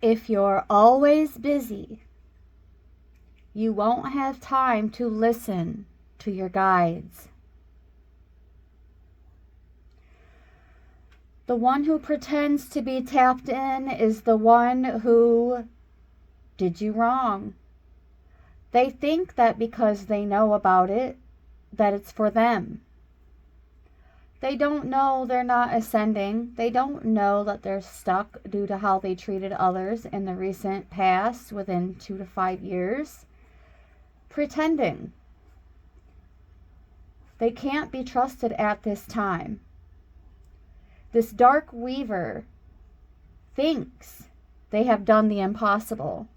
If you're always busy, you won't have time to listen to your guides. The one who pretends to be tapped in is the one who did you wrong. They think that because they know about it, that it's for them. They don't know they're not ascending. They don't know that they're stuck due to how they treated others in the recent past within 2 to 5 years. Pretending. They can't be trusted at this time. This dark weaver thinks they have done the impossible.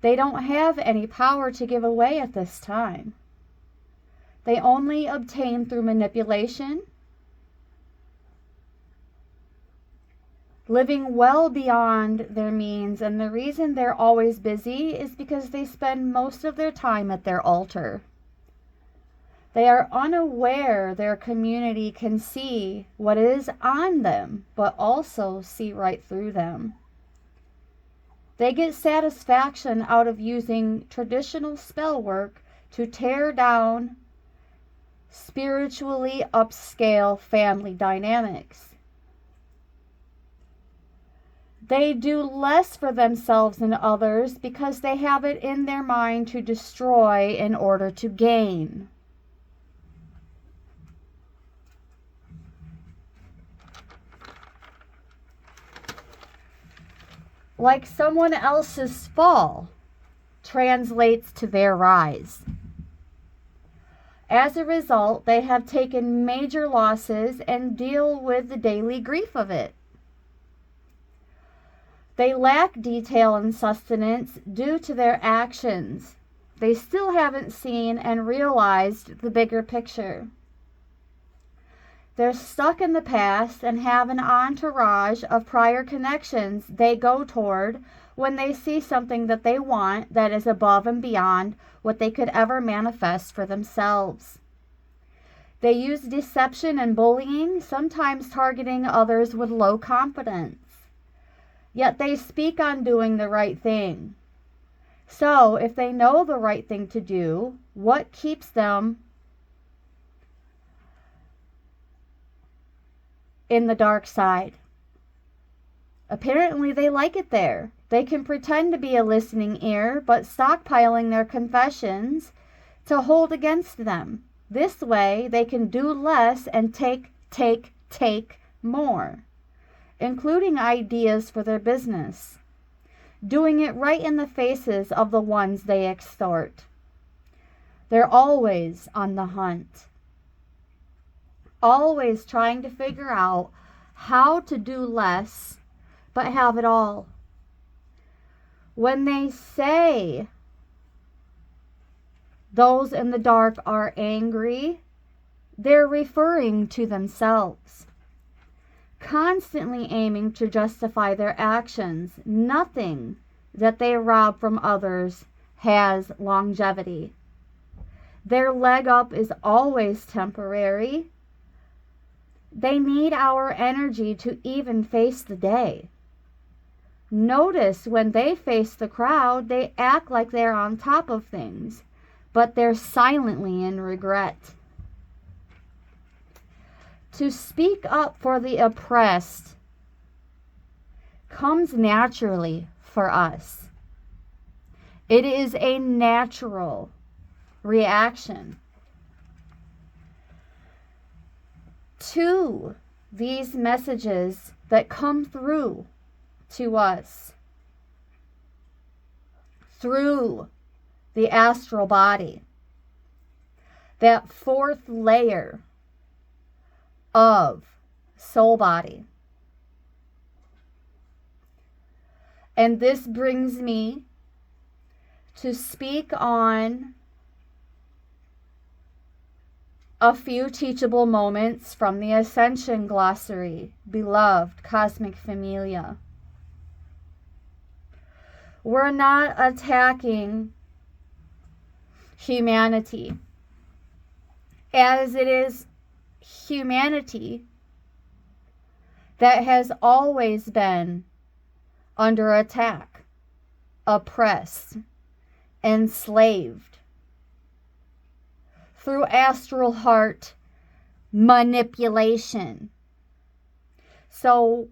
They don't have any power to give away at this time. They only obtain through manipulation, living well beyond their means, and the reason they're always busy is because they spend most of their time at their altar. They are unaware their community can see what is on them, but also see right through them. They get satisfaction out of using traditional spell work to tear down spiritually upscale family dynamics. They do less for themselves and others because they have it in their mind to destroy in order to gain. Like someone else's fall translates to their rise. As a result, they have taken major losses and deal with the daily grief of it. They lack detail and sustenance due to their actions. They still haven't seen and realized the bigger picture. They're stuck in the past and have an entourage of prior connections they go toward when they see something that they want that is above and beyond what they could ever manifest for themselves. They use deception and bullying, sometimes targeting others with low confidence. Yet they speak on doing the right thing. So, if they know the right thing to do, what keeps them in the dark side? Apparently they like it there. They can pretend to be a listening ear, but stockpiling their confessions to hold against them. This way they can do less and take more, including ideas for their business, doing it right in the faces of the ones they extort. They're always on the hunt. Always trying to figure out how to do less but have it all. When they say those in the dark are angry, they're referring to themselves, constantly aiming to justify their actions. Nothing that they rob from others has longevity. Their leg up is always temporary. They need our energy to even face the day. Notice when they face the crowd, they act like they're on top of things, but they're silently in regret. To speak up for the oppressed comes naturally for us. It is a natural reaction to these messages that come through to us through the astral body, that fourth layer of soul body. And this brings me to speak on a few teachable moments from the Ascension Glossary, beloved Cosmic Familia. We're not attacking humanity, as it is humanity that has always been under attack, oppressed, enslaved. Through astral heart manipulation. So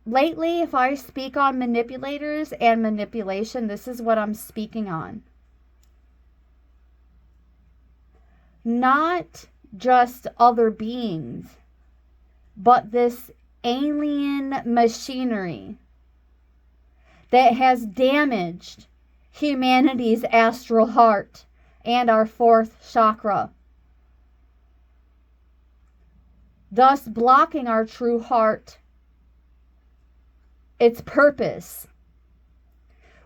lately, if I speak on manipulators and manipulation, this is what I'm speaking on. Not just other beings, but this alien machinery that has damaged humanity's astral heart and our fourth chakra, thus blocking our true heart, its purpose,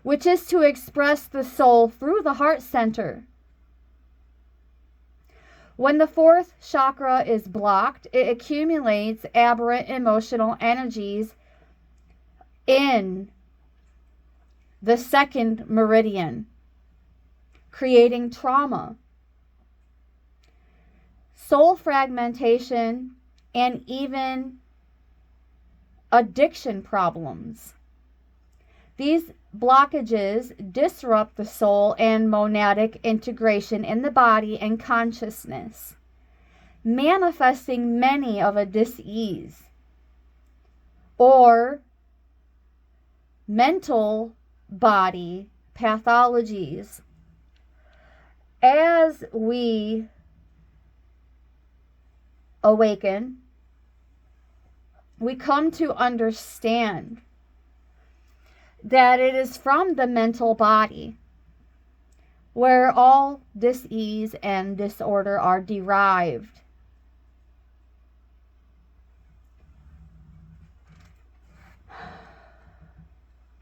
which is to express the soul through the heart center. When the fourth chakra is blocked, it accumulates aberrant emotional energies in the second meridian, creating trauma, soul fragmentation, and even addiction problems. These blockages disrupt the soul and monadic integration in the body and consciousness, manifesting many of a dis-ease or mental body pathologies. As we awaken, we come to understand that it is from the mental body where all dis-ease and disorder are derived.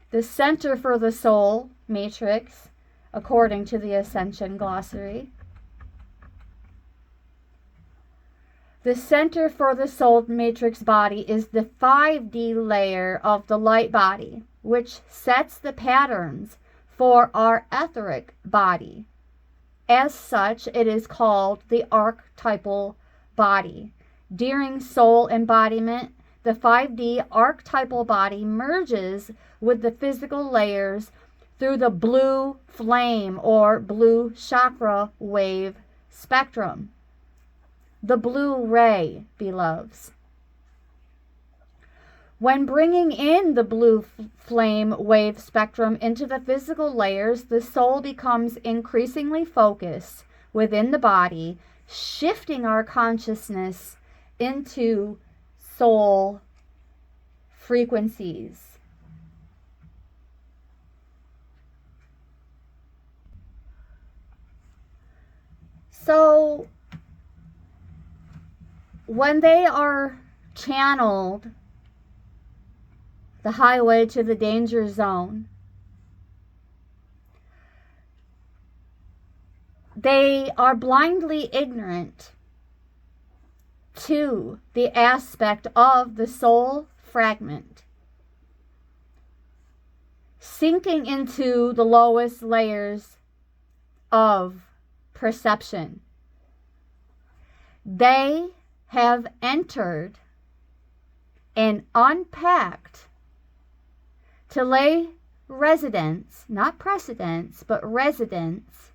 The center for the soul matrix, according to the Ascension Glossary, the center for the soul matrix body is the 5D layer of the light body, which sets the patterns for our etheric body. As such, it is called the archetypal body. During soul embodiment, the 5D archetypal body merges with the physical layers through the blue flame or blue chakra wave spectrum. The blue ray, beloveds. When bringing in the blue flame wave spectrum into the physical layers, the soul becomes increasingly focused within the body, shifting our consciousness into soul frequencies. So, when they are channeled the highway to the danger zone, they are blindly ignorant to the aspect of the soul fragment, sinking into the lowest layers of perception. They have entered and unpacked to lay residence, not precedence, but residence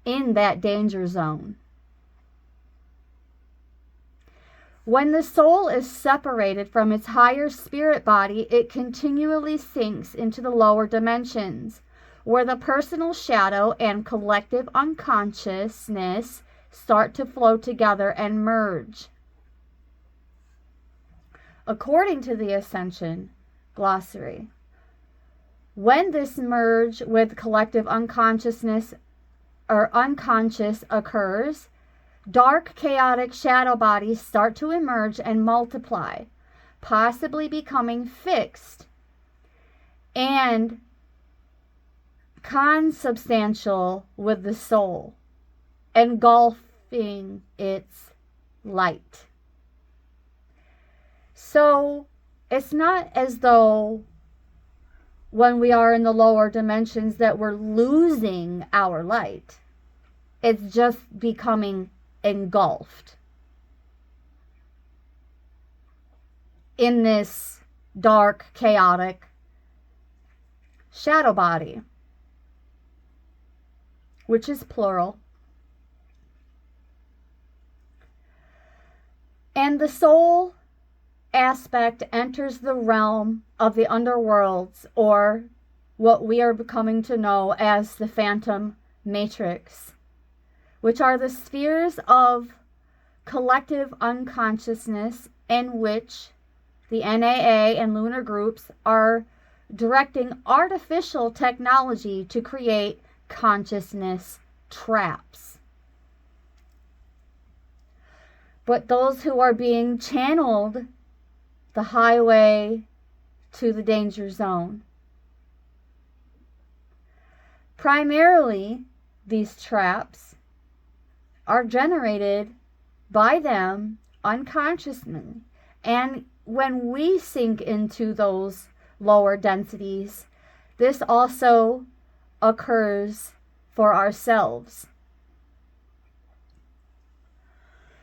in that danger zone. When the soul is separated from its higher spirit body, it continually sinks into the lower dimensions, where the personal shadow and collective unconsciousness start to flow together and merge. According to the Ascension Glossary, when this merge with collective unconsciousness or unconscious occurs, dark, chaotic shadow bodies start to emerge and multiply, possibly becoming fixed and consubstantial with the soul, engulfing its light. So it's not as though when we are in the lower dimensions that we're losing our light. It's just becoming engulfed in this dark, chaotic shadow body, which is plural. And the soul aspect enters the realm of the underworlds, or what we are becoming to know as the phantom matrix, which are the spheres of collective unconsciousness in which the NAA and lunar groups are directing artificial technology to create consciousness traps. But those who are being channeled the highway to the danger zone. Primarily, these traps are generated by them unconsciously. And when we sink into those lower densities, this also occurs for ourselves.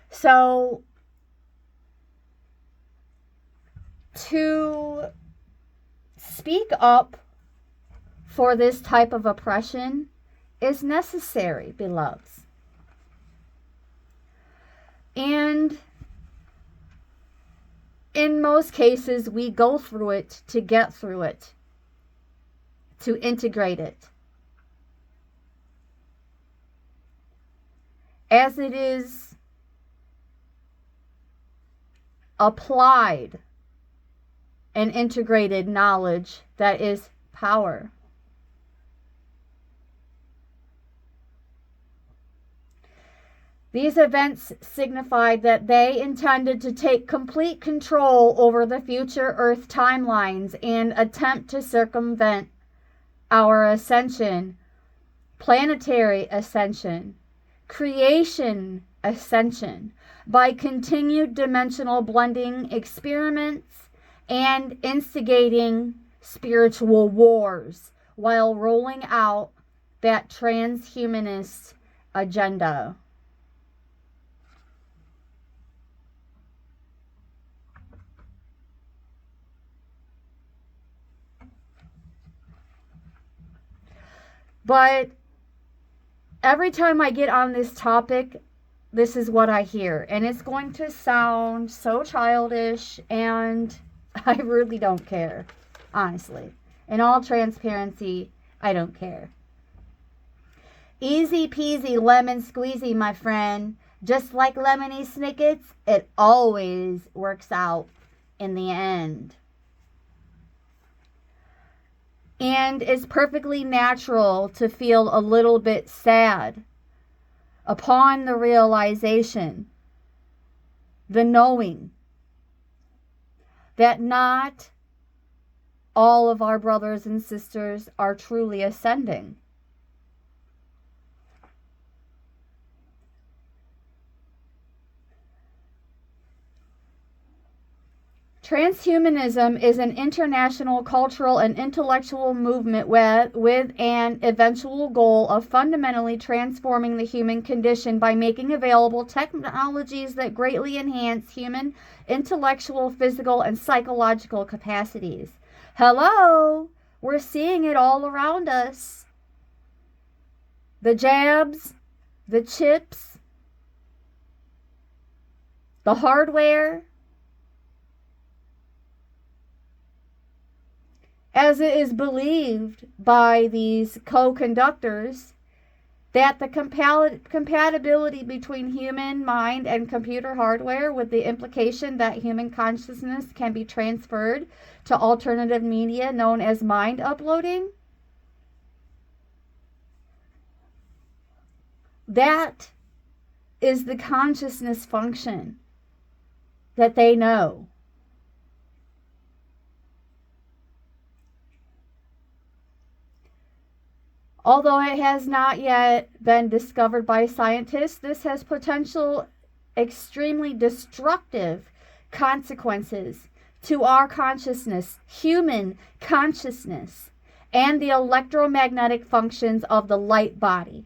So, to speak up for this type of oppression is necessary, beloveds. And in most cases, we go through it to get through it, to integrate it. As it is applied and integrated knowledge that is power. These events signified that they intended to take complete control over the future Earth timelines and attempt to circumvent our ascension, planetary ascension, creation ascension, by continued dimensional blending experiments and instigating spiritual wars while rolling out that transhumanist agenda. But every time I get on this topic, this is what I hear. And it's going to sound so childish, and I really don't care. Honestly. In all transparency, I don't care. Easy peasy lemon squeezy, my friend. Just like Lemony Snicket's, it always works out in the end. And it's perfectly natural to feel a little bit sad upon the realization, the knowing, that not all of our brothers and sisters are truly ascending. Transhumanism is an international cultural and intellectual movement with an eventual goal of fundamentally transforming the human condition by making available technologies that greatly enhance human intellectual, physical, and psychological capacities. Hello! We're seeing it all around us. The jabs, the chips, the hardware. As it is believed by these co-conductors that the compatibility between human mind and computer hardware, with the implication that human consciousness can be transferred to alternative media known as mind uploading, that is the consciousness function that they know. Although it has not yet been discovered by scientists, this has potential extremely destructive consequences to our consciousness, human consciousness, and the electromagnetic functions of the light body.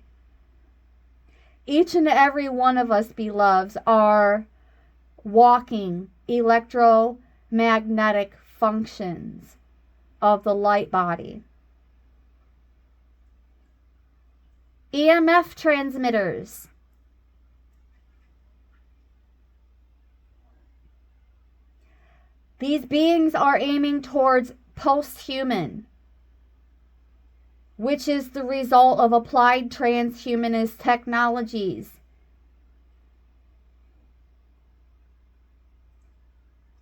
Each and every one of us, beloveds, are walking electromagnetic functions of the light body. EMF transmitters. These beings are aiming towards post-human, which is the result of applied transhumanist technologies.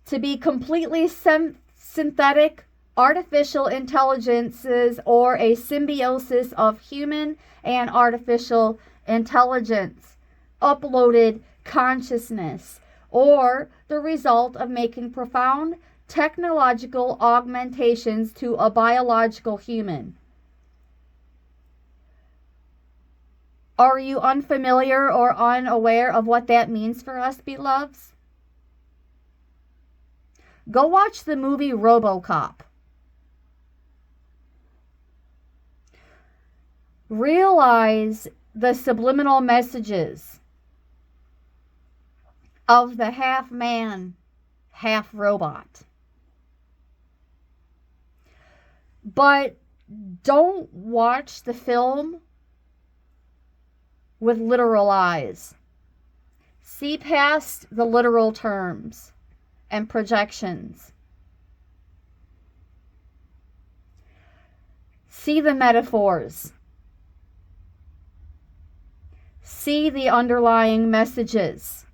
To be completely synthetic artificial intelligences, or a symbiosis of human and artificial intelligence, uploaded consciousness, or the result of making profound technological augmentations to a biological human. Are you unfamiliar or unaware of what that means for us, beloveds? Go watch the movie RoboCop. Realize the subliminal messages of the half man, half robot. But don't watch the film with literal eyes. See past the literal terms and projections. See the metaphors. See the underlying messages.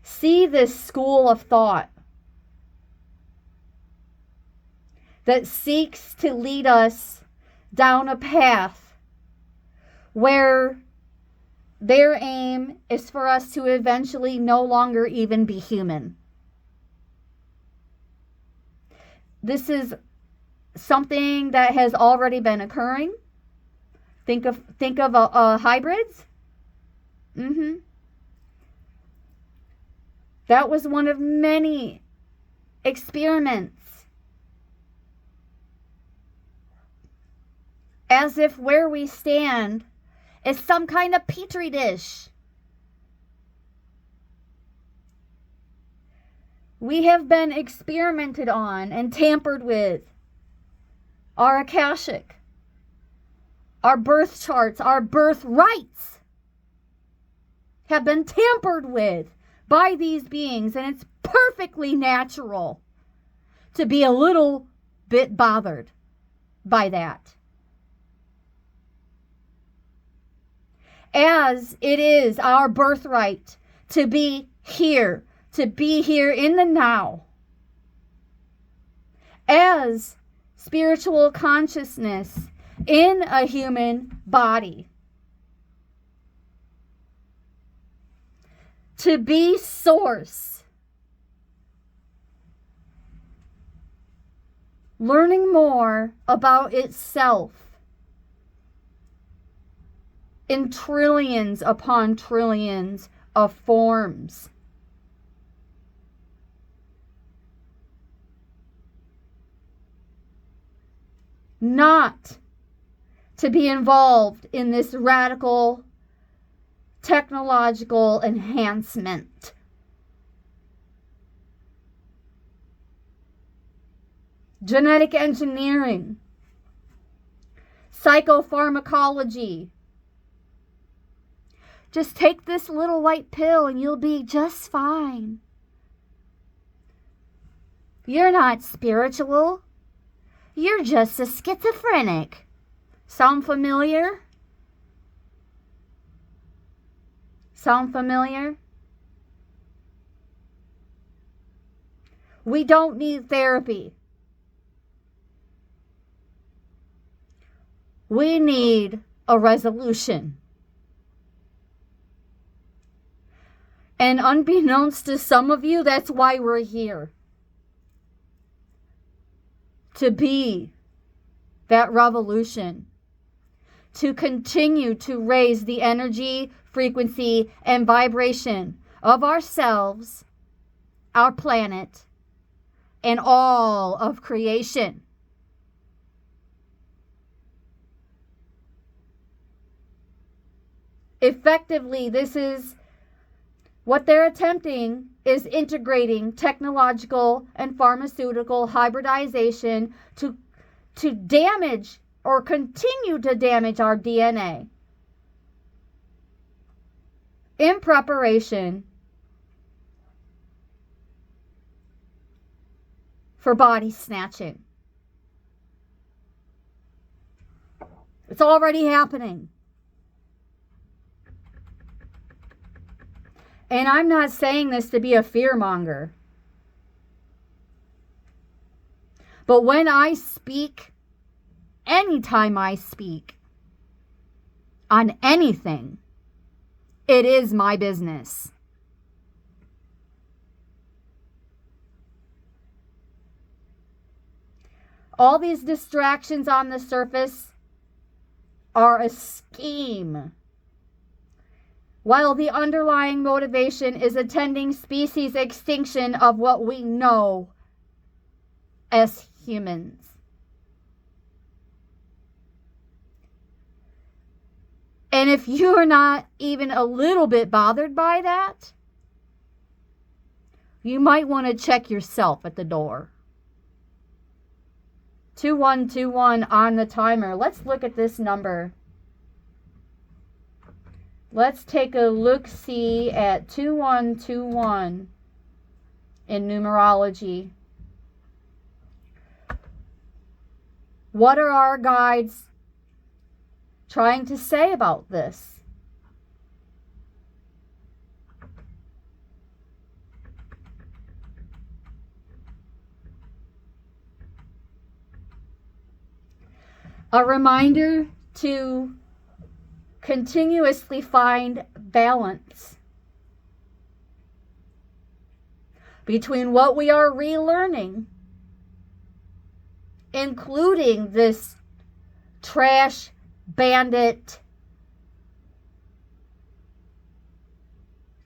See this school of thought that seeks to lead us down a path where their aim is for us to eventually no longer even be human. This is something that has already been occurring. Think of hybrids. That was one of many experiments. As if where we stand is some kind of petri dish. We have been experimented on and tampered with. Our Akashic, our birth charts, our birth rights have been tampered with by these beings, and it's perfectly natural to be a little bit bothered by that. As it is our birthright to be here in the now, as spiritual consciousness in a human body, to be source, learning more about itself in trillions upon trillions of forms. Not to be involved in this radical technological enhancement. Genetic engineering, psychopharmacology. Just take this little white pill and you'll be just fine. You're not spiritual. You're just a schizophrenic. Sound familiar? Sound familiar? We don't need therapy. We need a resolution. And unbeknownst to some of you, that's why we're here. To be that revolution. To continue to raise the energy, frequency, and vibration of ourselves, our planet, and all of creation. Effectively, this is What they're attempting is integrating technological and pharmaceutical hybridization to damage or continue to damage our DNA in preparation for body snatching. It's already happening. And I'm not saying this to be a fearmonger. But when I speak, anytime I speak on anything, it is my business. All these distractions on the surface are a scheme, while the underlying motivation is attending species extinction of what we know as humans. And if you're not even a little bit bothered by that, you might want to check yourself at the door. 2121 on the timer. Let's look at this number. Let's take a look-see at 2121 in numerology. What are our guides trying to say about this? A reminder to continuously find balance between what we are relearning, including this trash bandit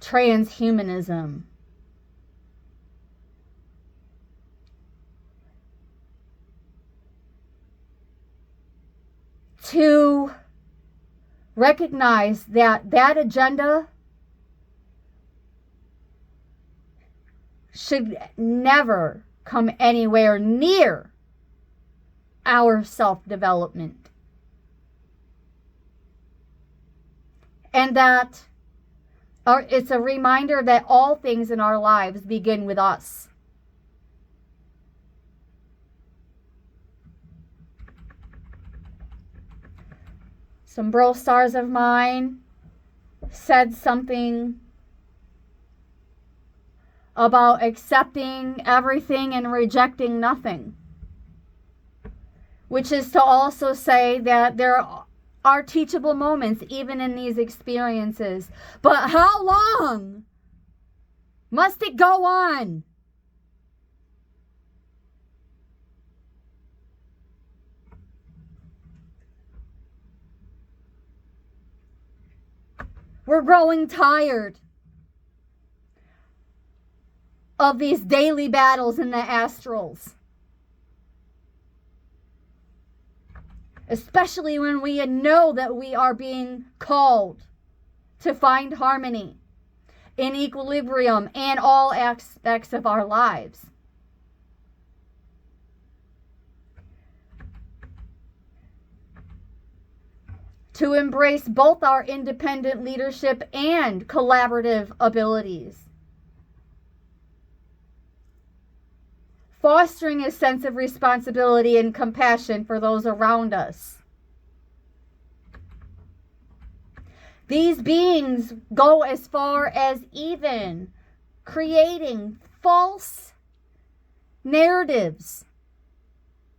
transhumanism, to recognize that that agenda should never come anywhere near our self-development. And that it's a reminder that all things in our lives begin with us. Some bro stars of mine said something about accepting everything and rejecting nothing, which is to also say that there are teachable moments even in these experiences. But how long must it go on? We're growing tired of these daily battles in the astrals. Especially when we know that we are being called to find harmony in equilibrium in all aspects of our lives. To embrace both our independent leadership and collaborative abilities. Fostering a sense of responsibility and compassion for those around us. These beings go as far as even creating false narratives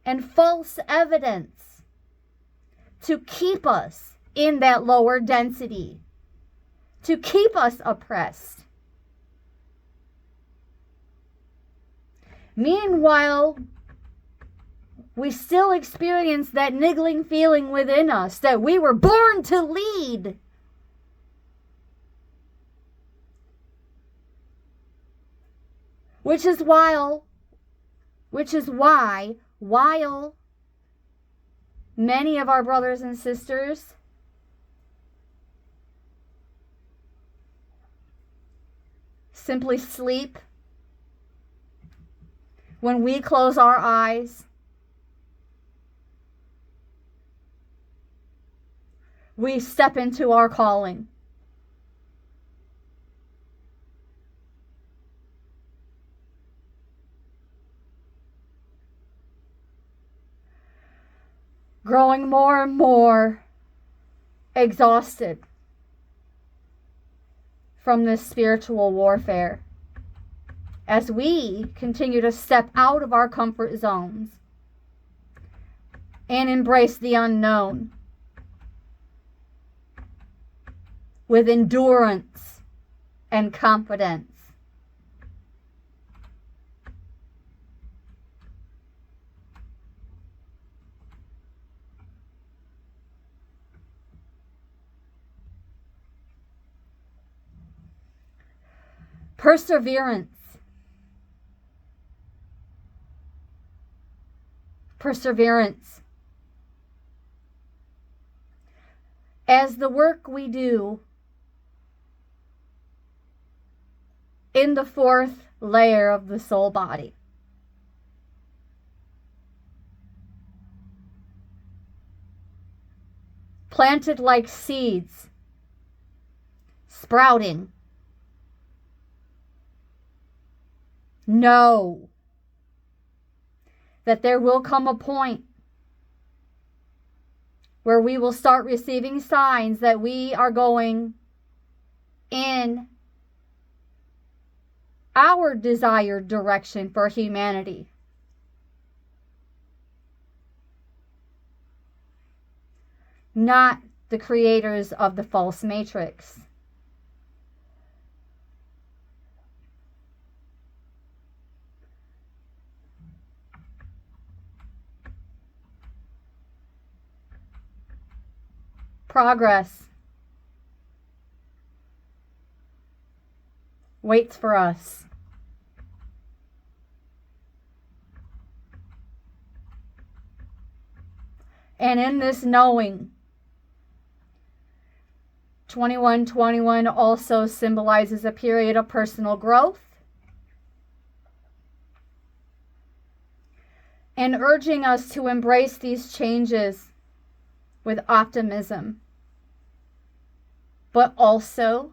and false evidence to keep us in that lower density, to keep us oppressed. Meanwhile, we still experience that niggling feeling within us that we were born to lead. Which is why, while many of our brothers and sisters simply sleep, when we close our eyes, we step into our calling. Growing more and more exhausted from this spiritual warfare as we continue to step out of our comfort zones and embrace the unknown with endurance and confidence. Perseverance. Perseverance. As the work we do in the fourth layer of the soul body. Planted like seeds, sprouting. Know that there will come a point where we will start receiving signs that we are going in our desired direction for humanity. Not the creators of the false matrix. Progress waits for us. And in this knowing, 2121 also symbolizes a period of personal growth and urging us to embrace these changes with optimism, but also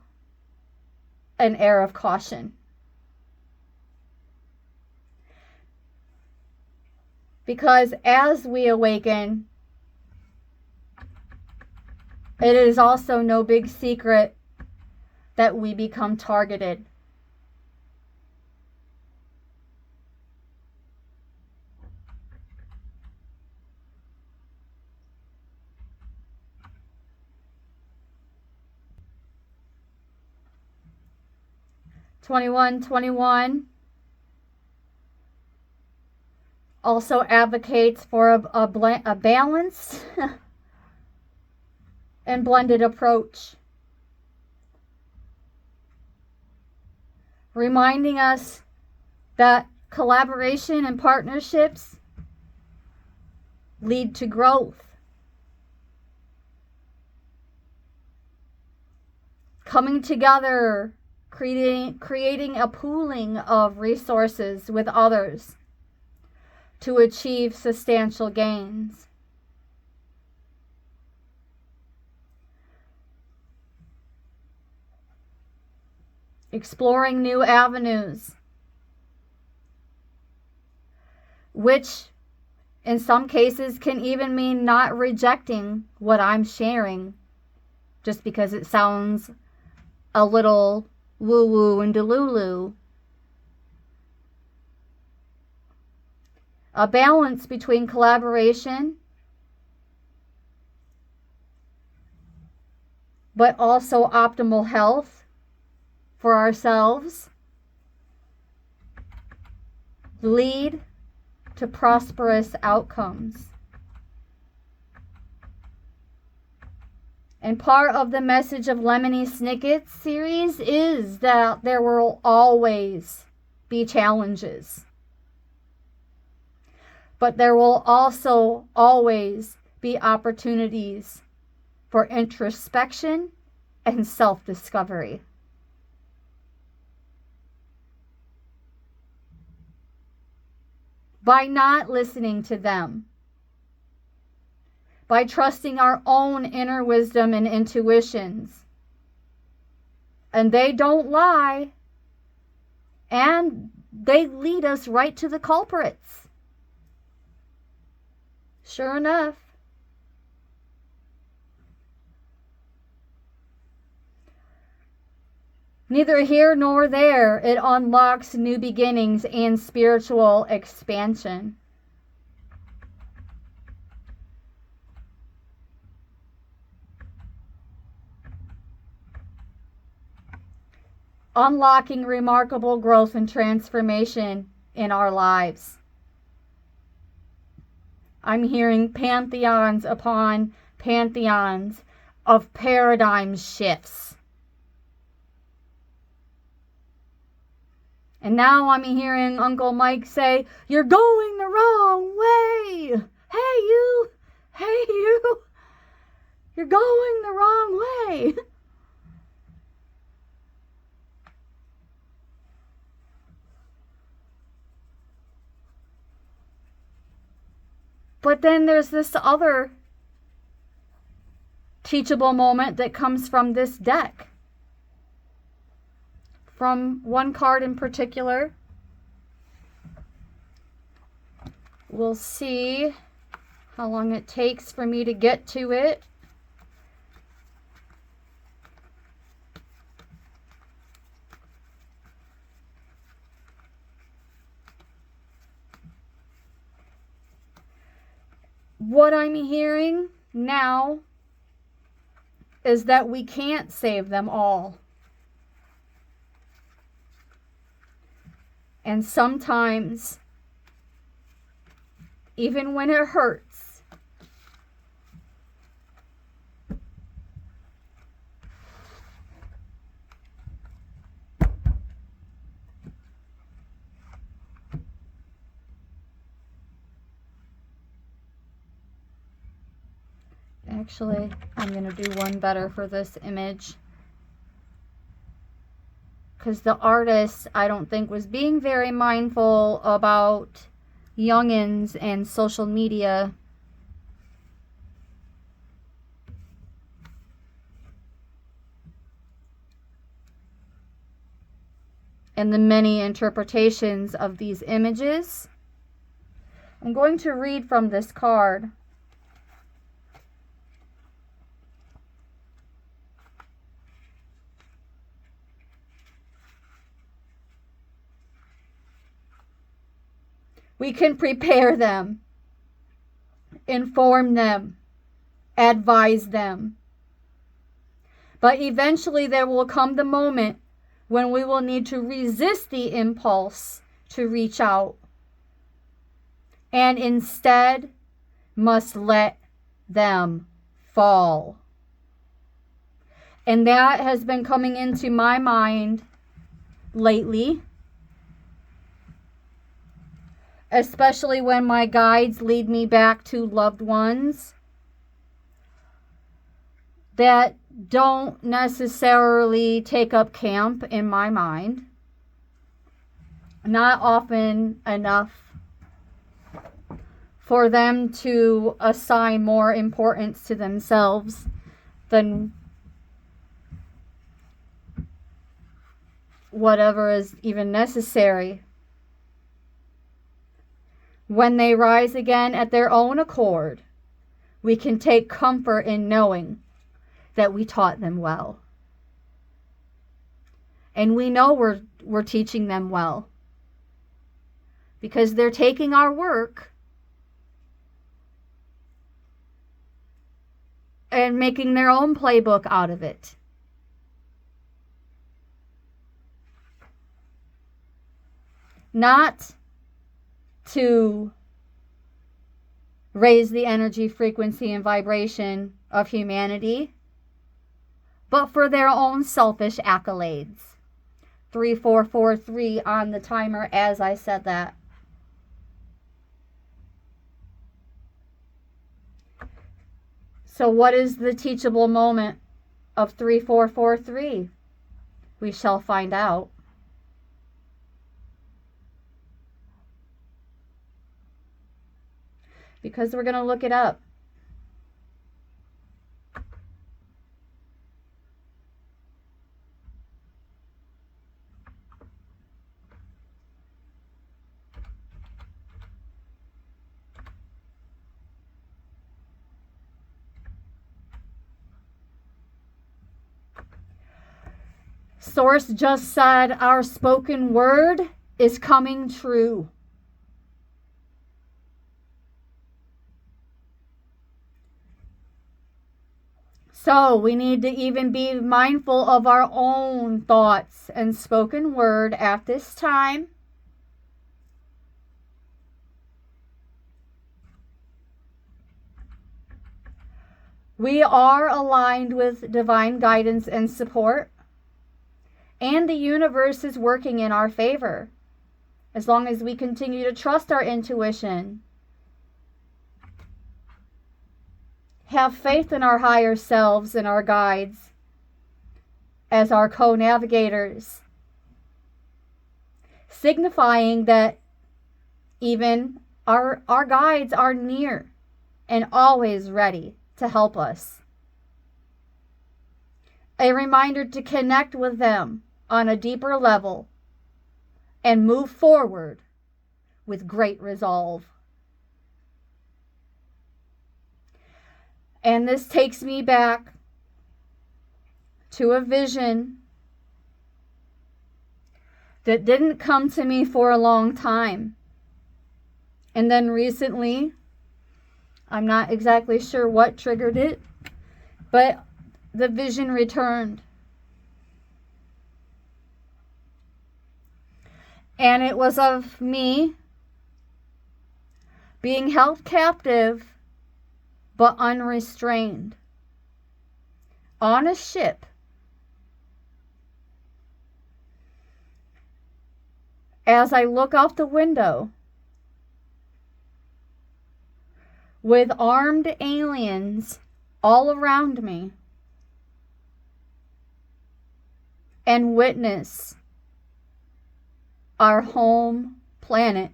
an air of caution. Because as we awaken, it is also no big secret that we become targeted. (2121) also advocates for a balanced and blended approach, reminding us that collaboration and partnerships lead to growth. Coming together, creating a pooling of resources with others to achieve substantial gains. Exploring new avenues, which in some cases can even mean not rejecting what I'm sharing just because it sounds a little woo-woo and delulu. A balance between collaboration but also optimal health for ourselves lead to prosperous outcomes. And part of the message of Lemony Snicket's series is that there will always be challenges. But there will also always be opportunities for introspection and self-discovery. by not listening to them, by trusting our own inner wisdom and intuitions. And they don't lie, and they lead us right to the culprits. Sure enough. Neither here nor there, it unlocks new beginnings and spiritual expansion. Unlocking remarkable growth and transformation in our lives. I'm hearing pantheons upon pantheons of paradigm shifts. And now I'm hearing Uncle Mike say, "You're going the wrong way. Hey, you. Hey, you. You're going the wrong way." But then there's this other teachable moment that comes from this deck. From one card in particular. We'll see how long it takes for me to get to it. What I'm hearing now is that we can't save them all. And sometimes, even when it hurts, actually, I'm going to do one better for this image. Because the artist, I don't think, was being very mindful about youngins and social media. And the many interpretations of these images. I'm going to read from this card. We can prepare them, inform them, advise them. But eventually there will come the moment when we will need to resist the impulse to reach out and instead must let them fall. And that has been coming into my mind lately. Especially when my guides lead me back to loved ones that don't necessarily take up camp in my mind. Not often enough for them to assign more importance to themselves than whatever is even necessary. When they rise again at their own accord, we can take comfort in knowing that we taught them well. And we know we're teaching them well. Because they're taking our work and making their own playbook out of it. Not to raise the energy, frequency, and vibration of humanity, but for their own selfish accolades. 3443 on the timer as I said that. So what is the teachable moment of 3443? We shall find out. because we're going to look it up. Source just said our spoken word is coming true. So we need to even be mindful of our own thoughts and spoken word at this time. We are aligned with divine guidance and support. And the universe is working in our favor, as long as we continue to trust our intuition, have faith in our higher selves and our guides as our co-navigators, signifying that even our guides are near and always ready to help us. A reminder to connect with them on a deeper level and move forward with great resolve. And this takes me back to a vision that didn't come to me for a long time. And then recently, I'm not exactly sure what triggered it, but the vision returned. And it was of me being held captive but unrestrained on a ship as I look out the window with armed aliens all around me and witness our home planet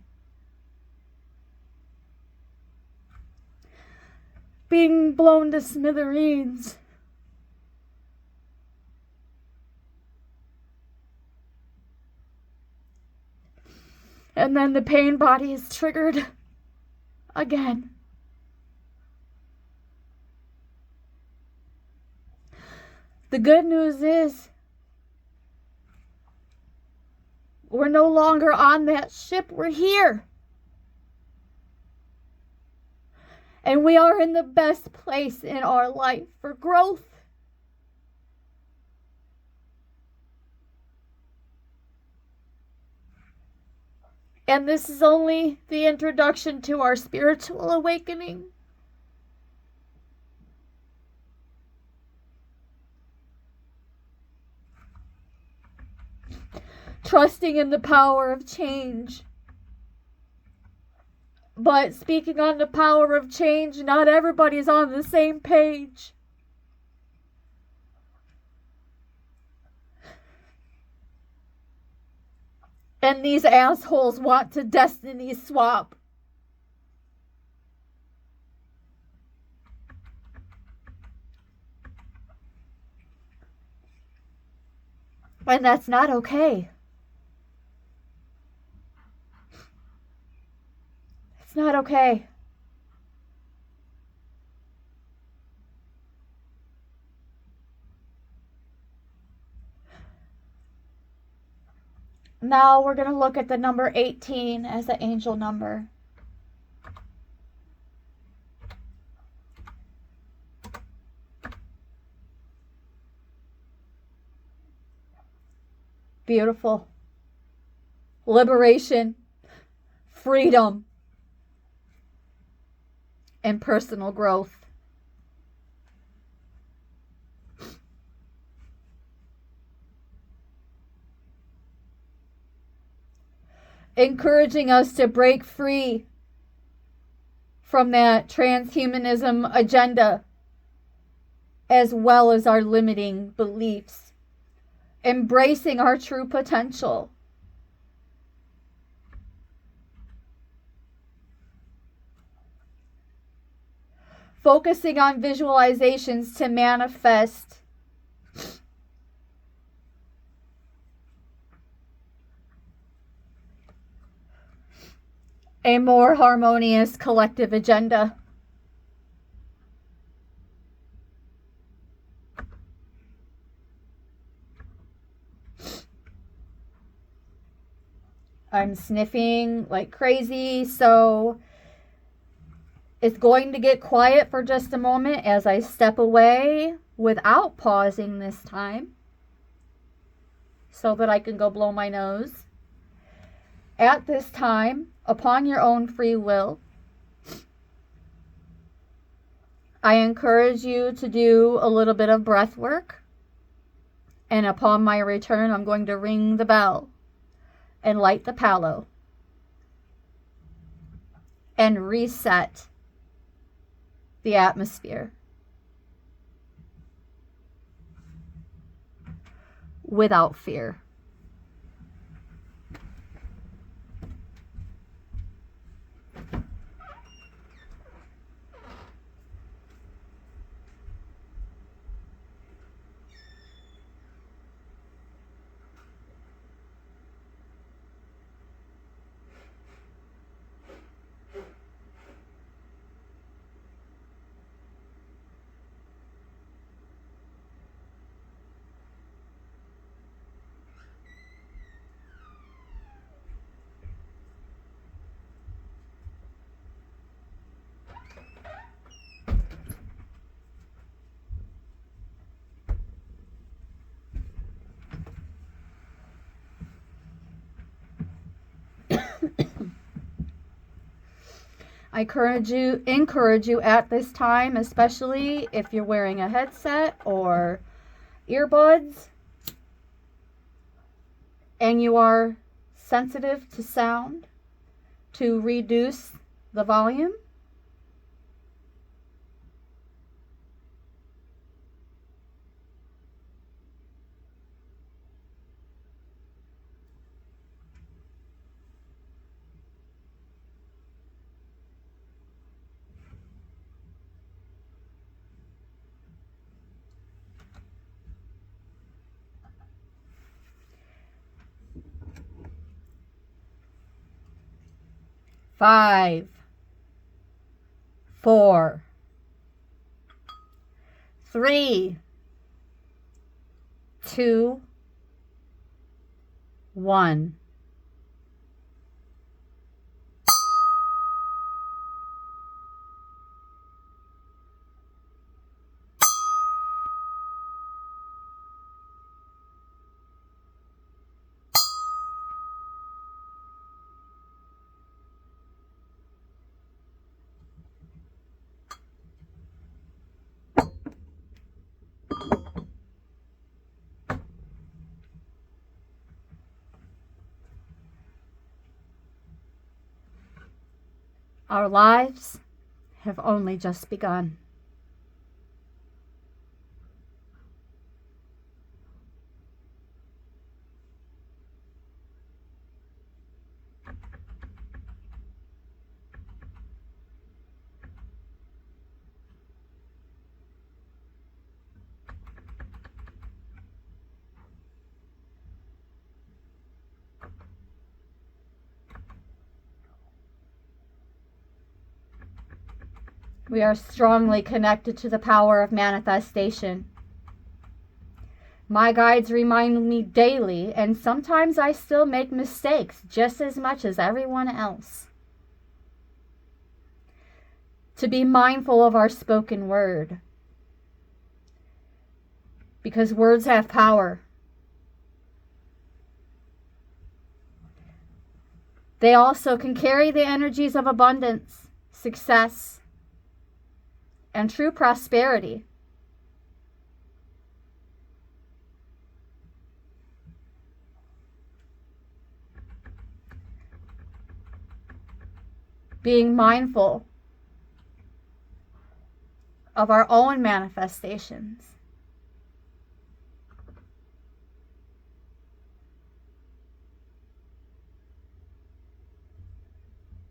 being blown to smithereens. And then the pain body is triggered again. The good news is we're no longer on that ship. We're here. And we are in the best place in our life for growth. And this is only the introduction to our spiritual awakening. Trusting in the power of change. But speaking on the power of change, not everybody's on the same page. And these assholes want to destiny swap. And that's not okay. It's not okay. Now we're going to look at the number 18 as the angel number. Beautiful. Liberation, freedom, and personal growth. Encouraging us to break free from that transhumanism agenda, as well as our limiting beliefs. Embracing our true potential. focusing on visualizations to manifest a more harmonious collective agenda. I'm sniffing like crazy, so it's going to get quiet for just a moment as I step away without pausing this time so that I can go blow my nose. At this time, upon your own free will, I encourage you to do a little bit of breath work. And upon my return, I'm going to ring the bell and light the palo and reset the atmosphere without fear. I encourage you at this time, especially if you're wearing a headset or earbuds and you are sensitive to sound, to reduce the volume. Five, 4, 3, 2, 1. Our lives have only just begun. We are strongly connected to the power of manifestation. My guides remind me daily, and sometimes I still make mistakes just as much as everyone else, to be mindful of our spoken word, because words have power. They also can carry the energies of abundance, success, and true prosperity. Being mindful of our own manifestations.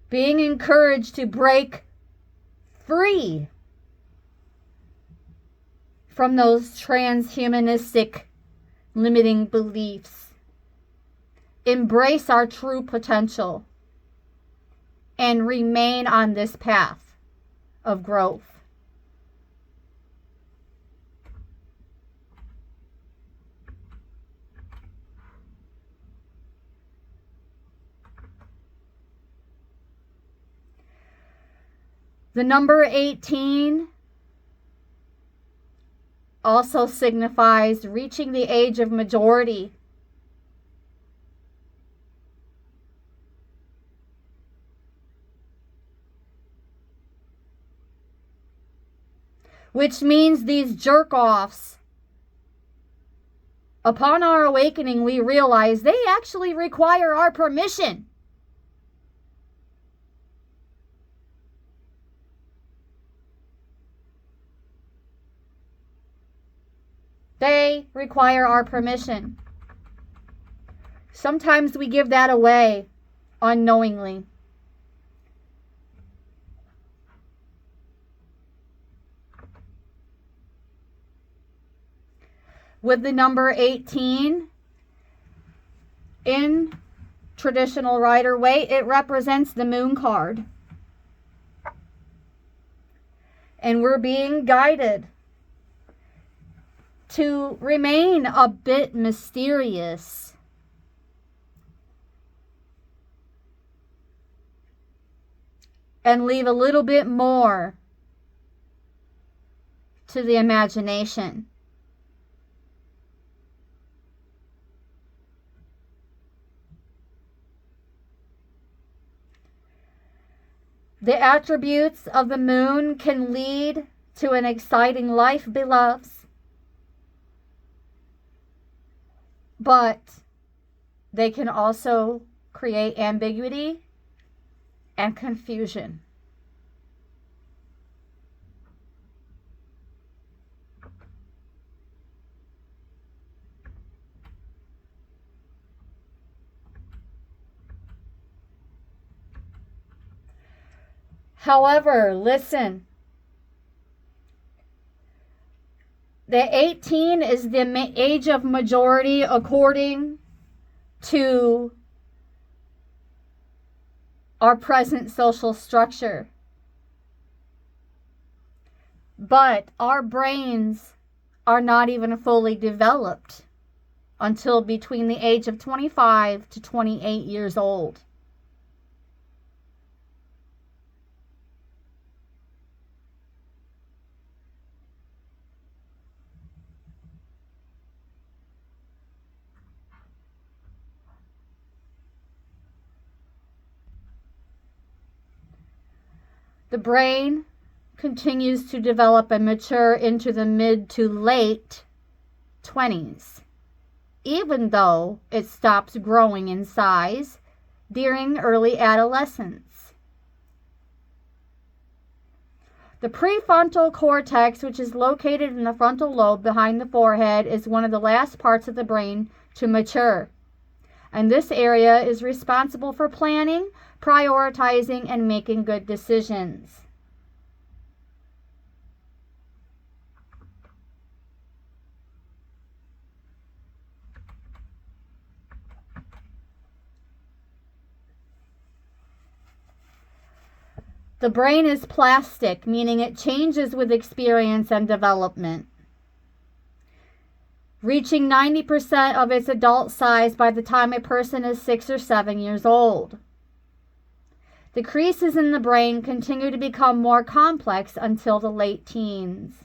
Being encouraged to break free from those transhumanistic limiting beliefs. Embrace our true potential and remain on this path of growth. The number 18 also signifies reaching the age of majority. Which means these jerk-offs, upon our awakening, we realize they actually require our permission. They require our permission. Sometimes we give that away unknowingly. With the number 18 in traditional Rider-Waite, it represents the moon card. And we're being guided to remain a bit mysterious. And leave a little bit more to the imagination. The attributes of the moon can lead to an exciting life, beloveds. But they can also create ambiguity and confusion. However, listen. The 18 is the age of majority according to our present social structure. But our brains are not even fully developed until between the age of 25 to 28 years old. The brain continues to develop and mature into the mid to late 20s, even though it stops growing in size during early adolescence. The prefrontal cortex, which is located in the frontal lobe behind the forehead, is one of the last parts of the brain to mature. And this area is responsible for planning, prioritizing, and making good decisions. The brain is plastic, meaning it changes with experience and development, reaching 90% of its adult size by the time a person is 6 or 7 years old. The creases in the brain continue to become more complex until the late teens.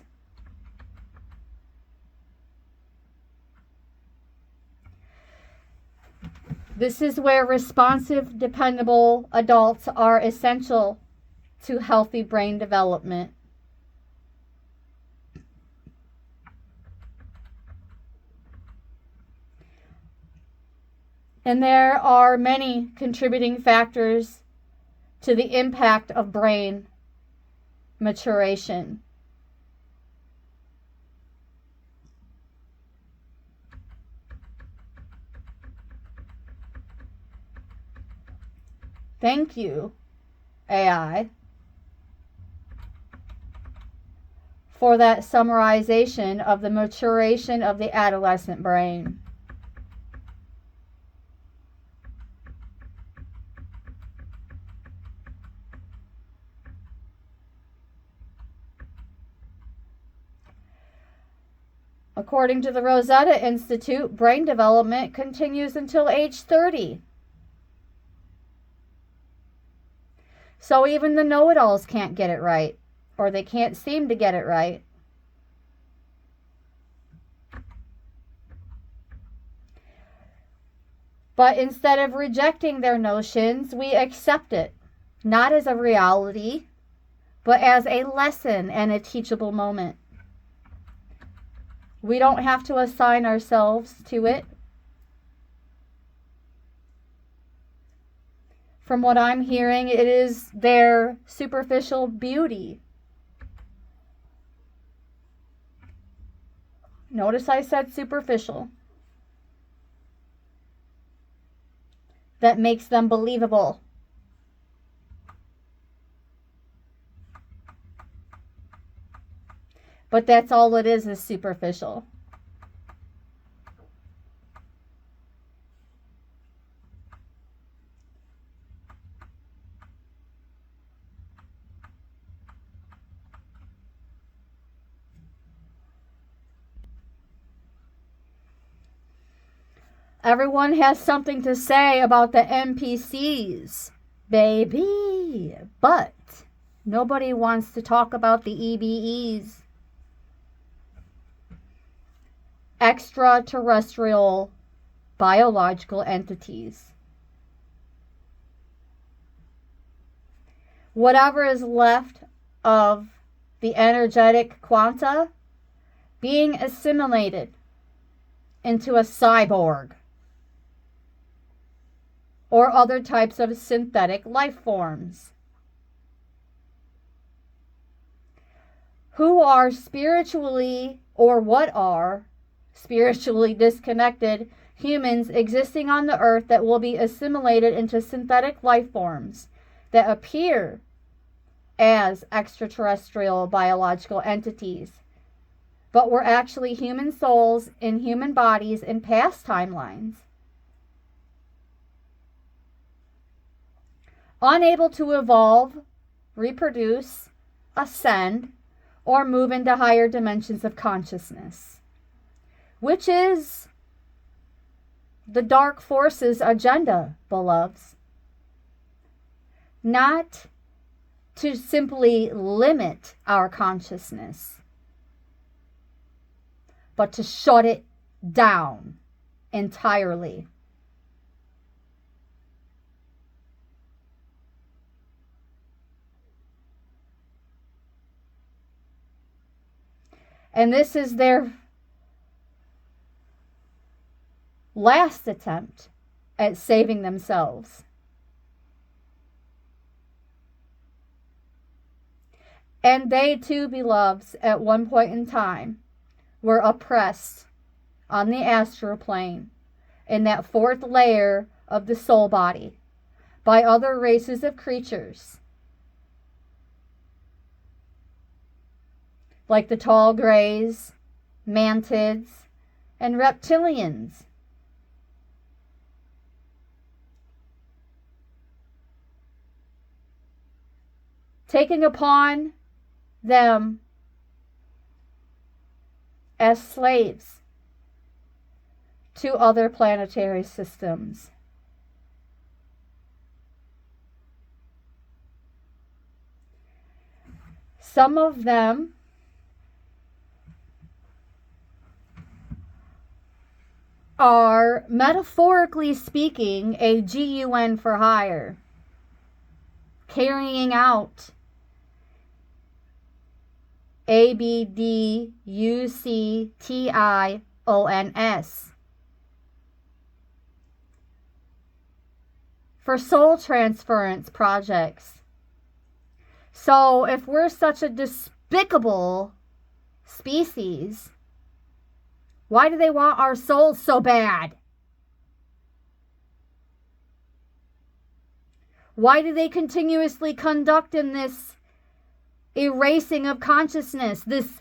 This is where responsive, dependable adults are essential to healthy brain development. And there are many contributing factors to the impact of brain maturation. Thank you, AI, for that summarization of the maturation of the adolescent brain. According to the Rosetta Institute, brain development continues until age 30. So even the know-it-alls can't get it right, or they can't seem to get it right. But instead of rejecting their notions, we accept it, not as a reality, but as a lesson and a teachable moment. We don't have to assign ourselves to it. From what I'm hearing, it is their superficial beauty. Notice I said superficial. That makes them believable. But that's all it is superficial. Everyone has something to say about the NPCs, baby. But nobody wants to talk about the EBEs. Extraterrestrial biological entities. Whatever is left of the energetic quanta being assimilated into a cyborg or other types of synthetic life forms who are spiritually, or what are spiritually disconnected humans existing on the earth that will be assimilated into synthetic life forms that appear as extraterrestrial biological entities, but were actually human souls in human bodies in past timelines, unable to evolve, reproduce, ascend, or move into higher dimensions of consciousness, which is the dark forces' agenda, beloveds. Not to simply limit our consciousness, but to shut it down entirely. And this is their last attempt at saving themselves. And they too, beloveds, at one point in time, were oppressed on the astral plane, in that fourth layer of the soul body, by other races of creatures, like the tall grays, mantids, and reptilians. Taking upon them as slaves to other planetary systems. Some of them are, metaphorically speaking, a GUN for hire, carrying out ABDUCTIONS for soul transference projects. So if we're such a despicable species, why do they want our souls so bad? Why do they continuously conduct in this erasing of consciousness, this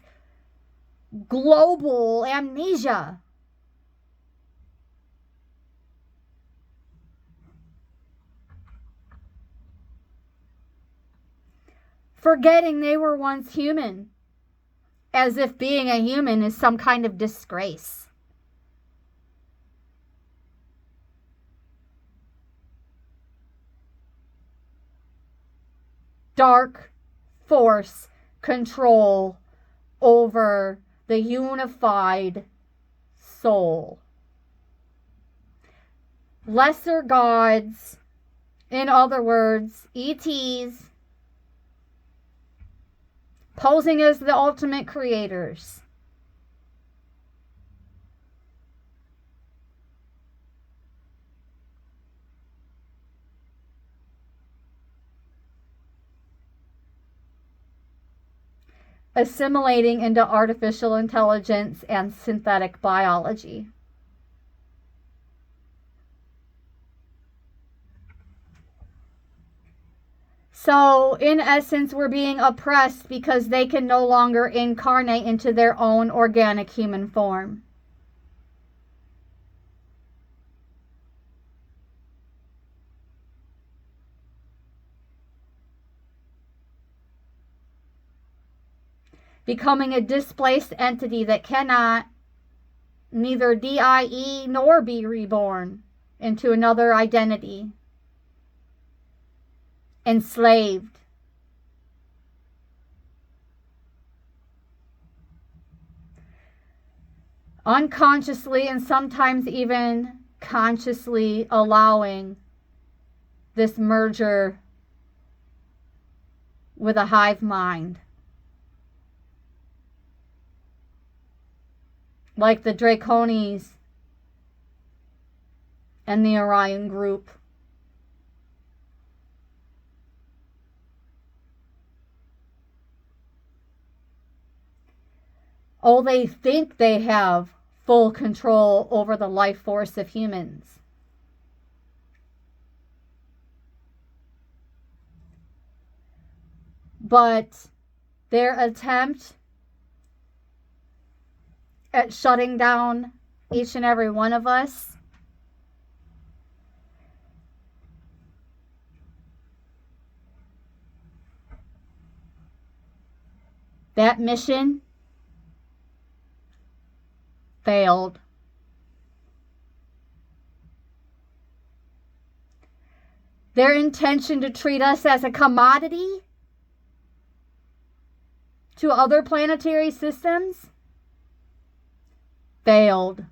global amnesia. Forgetting they were once human, as if being a human is some kind of disgrace. Dark force control over the unified soul. Lesser gods, in other words, ETs, posing as the ultimate creators. Assimilating into artificial intelligence and synthetic biology. So, in essence, we're being oppressed because they can no longer incarnate into their own organic human form. Becoming a displaced entity that cannot neither die nor be reborn into another identity. Enslaved. Unconsciously and sometimes even consciously allowing this merger with a hive mind. Like the Draconis and the Orion group. Oh, they think they have full control over the life force of humans. But their attempt at shutting down each and every one of us that mission failed. Their intention to treat us as a commodity to other planetary systems failed.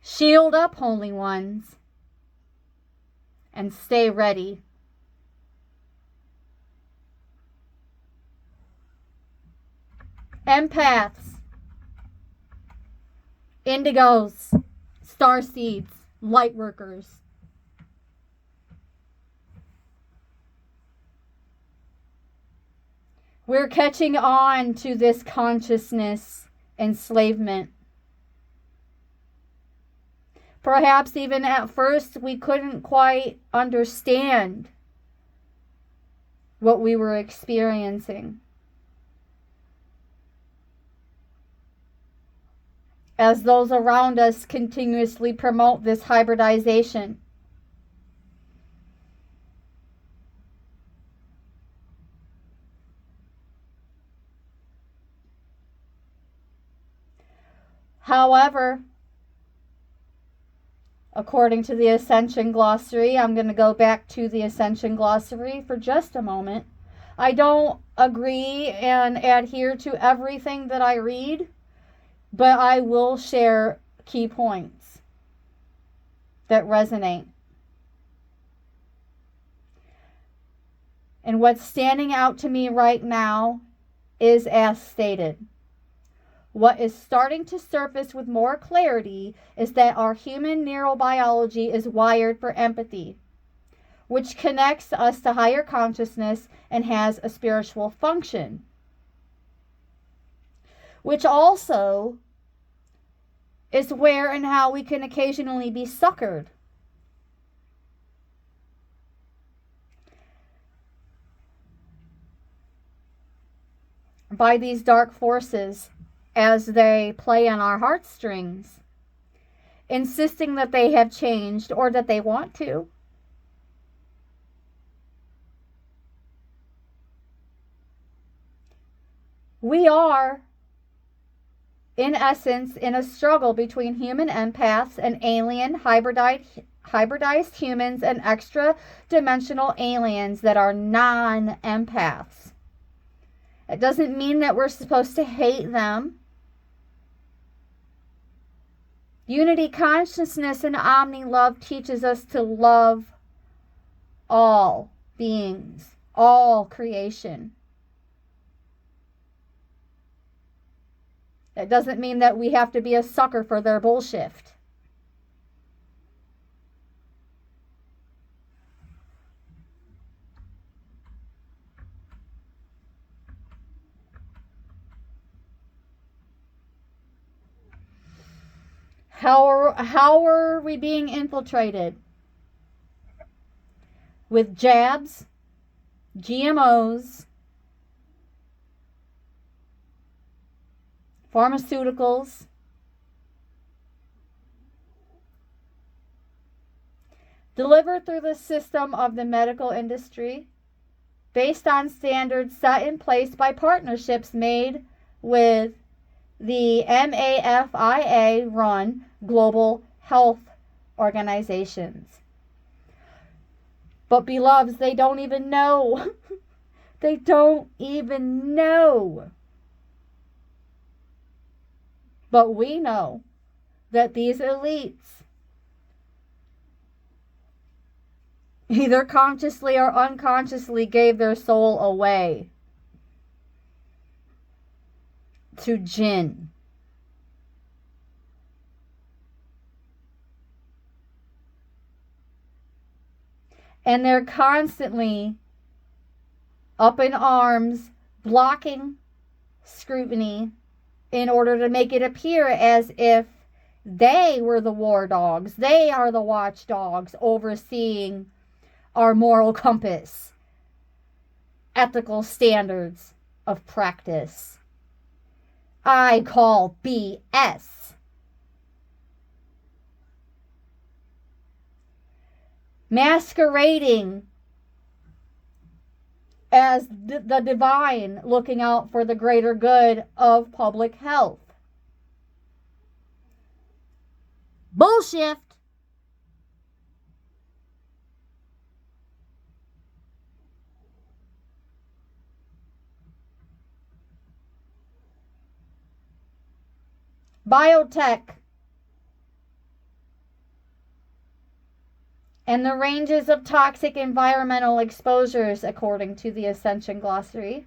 Shield up, Holy Ones, and stay ready. Empaths, indigos, starseeds, light workers. We're catching on to this consciousness enslavement. Perhaps even at first we couldn't quite understand what we were experiencing. As those around us continuously promote this hybridization. However, according to the Ascension Glossary, I'm going to go back to the Ascension Glossary for just a moment. I don't agree and adhere to everything that I read, but I will share key points that resonate. And what's standing out to me right now is as stated. What is starting to surface with more clarity is that our human neurobiology is wired for empathy, which connects us to higher consciousness and has a spiritual function, which also is where and how we can occasionally be suckered. by these dark forces as they play on our heartstrings, insisting that they have changed or that they want to. We are, in essence, in a struggle between human empaths and alien hybridized humans and extra-dimensional aliens that are non-empaths. It doesn't mean that we're supposed to hate them. Unity consciousness and omni love teaches us to love all beings, all creation. That doesn't mean that we have to be a sucker for their bullshit. How are we being infiltrated? With jabs, GMOs, pharmaceuticals, delivered through the system of the medical industry, based on standards set in place by partnerships made with the MAFIA-run global health organizations. But beloveds, they don't even know. They don't even know. But we know that these elites, either consciously or unconsciously, gave their soul away to jinn. And they're constantly up in arms, blocking scrutiny in order to make it appear as if they were the war dogs. They are the watchdogs overseeing our moral compass, ethical standards of practice. I call BS. Masquerading as the divine, looking out for the greater good of public health. Bullshit. Biotech and the ranges of toxic environmental exposures according to the Ascension Glossary.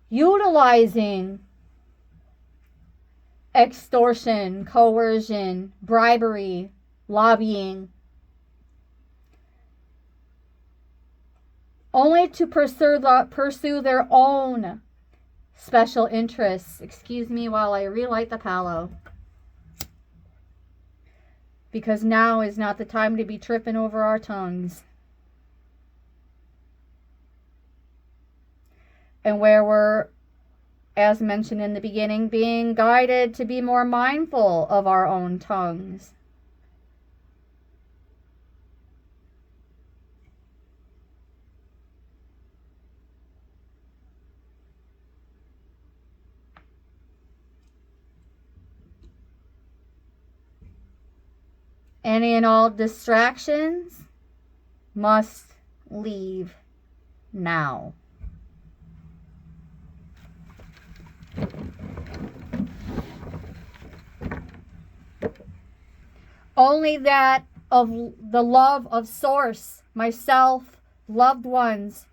Utilizing extortion, coercion, bribery, lobbying, only to pursue their own special interests. Excuse me while I relight the Palo. Because now is not the time to be tripping over our tongues. And where we're, as mentioned in the beginning, being guided to be more mindful of our own tongues. Any and all distractions must leave now. Only that of the love of Source, myself, loved ones,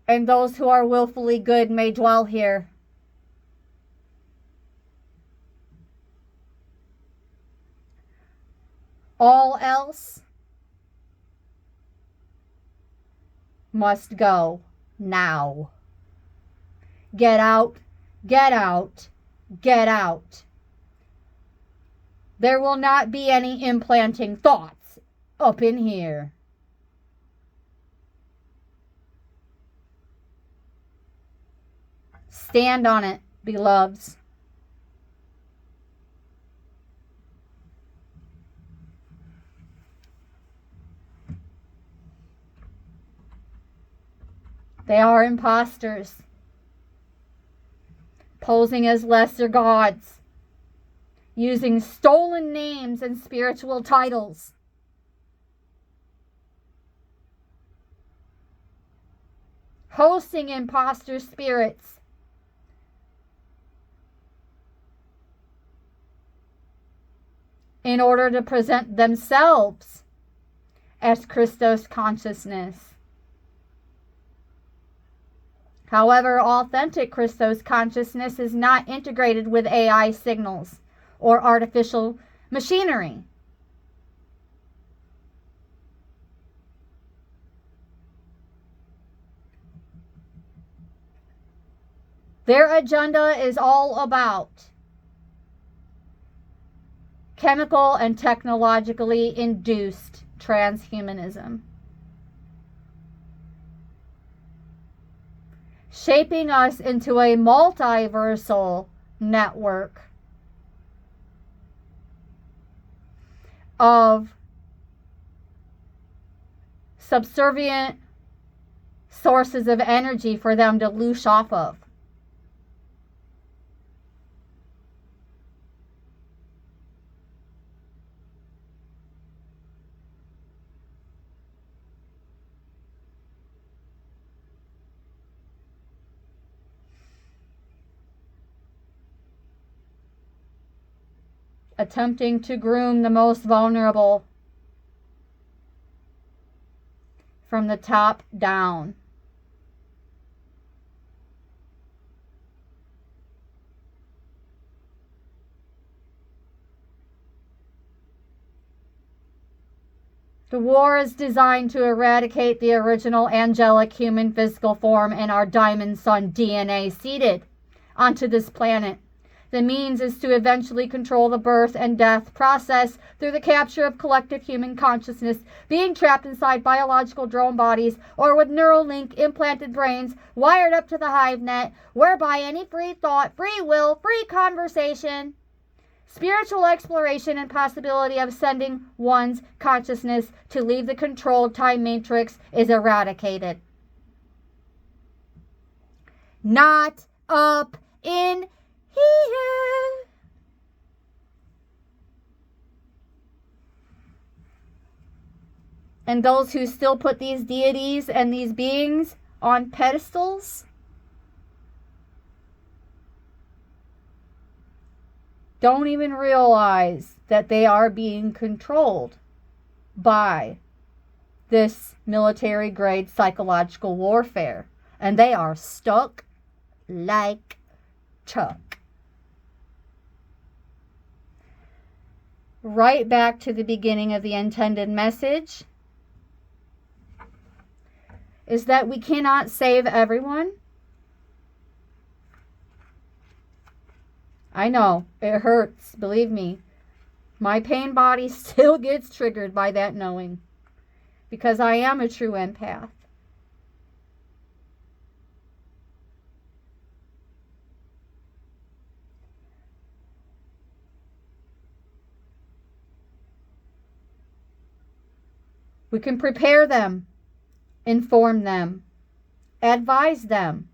and those who are willfully good may dwell here. All else must go now. Get out, Get out. Get out. There will not be any implanting thoughts up in here. Stand on it, beloveds. They are imposters, posing as lesser gods, using stolen names and spiritual titles. Hosting imposter spirits. In order to present themselves as Christos consciousness. However, authentic Christos consciousness is not integrated with AI signals or artificial machinery. Their agenda is all about chemical and technologically induced transhumanism. Shaping us into a multiversal network of subservient sources of energy for them to loosh off of. Attempting to groom the most vulnerable from the top down. The war is designed to eradicate the original angelic human physical form and our diamond sun DNA seeded onto this planet. The means is to eventually control the birth and death process through the capture of collective human consciousness, being trapped inside biological drone bodies or with neural link implanted brains wired up to the hive net, whereby any free thought, free will, free conversation, spiritual exploration and possibility of sending one's consciousness to leave the controlled time matrix is eradicated. Not up in here. And those who still put these deities and these beings on pedestals don't even realize that they are being controlled by this military grade psychological warfare. And they are stuck like Chuck. Right back to the beginning of the intended message is that we cannot save everyone. I know, it hurts, believe me. My pain body still gets triggered by that knowing, because I am a true empath. We can prepare them, inform them, advise them.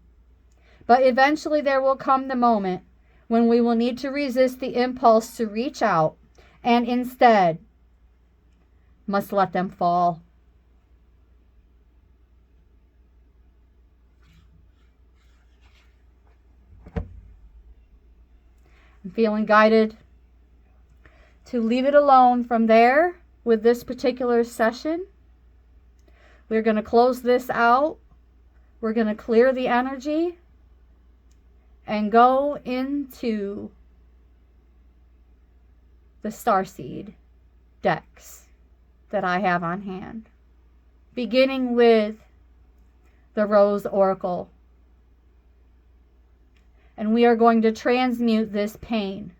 But eventually there will come the moment when we will need to resist the impulse to reach out and instead must let them fall. I'm feeling guided to leave it alone from there. With this particular session, we're going to close this out. We're going to clear the energy and go into the starseed decks that I have on hand, beginning with the Rose Oracle. And and we are going to transmute this pain.